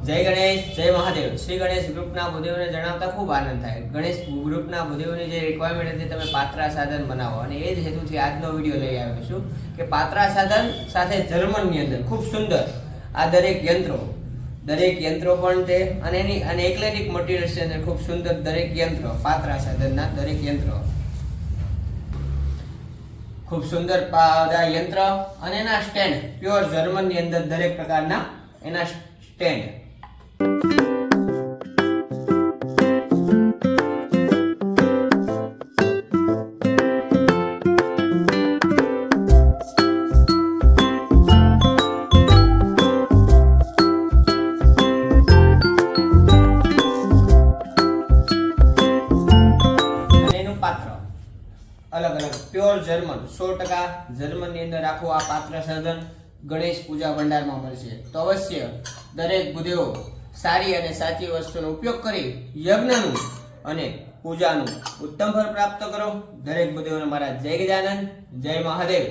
જય ગણેશ, જય મહાદેવ. શ્રી ગણેશ ગ્રુપના ભૂદેવોને જણાવતા ખૂબ આનંદ થાય. ગણેશ ગ્રુપના ભૂદેવોની જે રિક્વાયરમેન્ટ હતી, તમે પાત્રા સાધન બનાવો, અને એ જ હેતુથી આજનો વિડીયો લઈ આવ્યો છું કે પાત્રા સાધન સાથે જર્મનની અંદર ખૂબ સુંદર આ દરેક યંત્રો પણ તે અને એક્લેરિક મટીરિયલ્સ ની અંદર ખૂબ સુંદર દરેક યંત્રો, પાત્રા સાધનના દરેક યંત્રો ખૂબ સુંદર યંત્ર અને એના સ્ટેન્ડ પ્યોર જર્મનની અંદર દરેક પ્રકારના એના સ્ટેન્ડ. અલગ અલગ પ્યોર જર્મન 100% જર્મનની અંદર આખું આ પાત્ર સાધન ગણેશ પૂજા ભંડારમાં મળશે. તો અવશ્ય દરેક ભૂદેવો સારી અને સાચી વસ્તુનો ઉપયોગ કરી યજ્ઞનું અને પૂજાનું ઉત્તમ ફળ પ્રાપ્ત કરો. દરેક ભૂદેવોને મારા જય ગજાનંદ, જય મહાદેવ.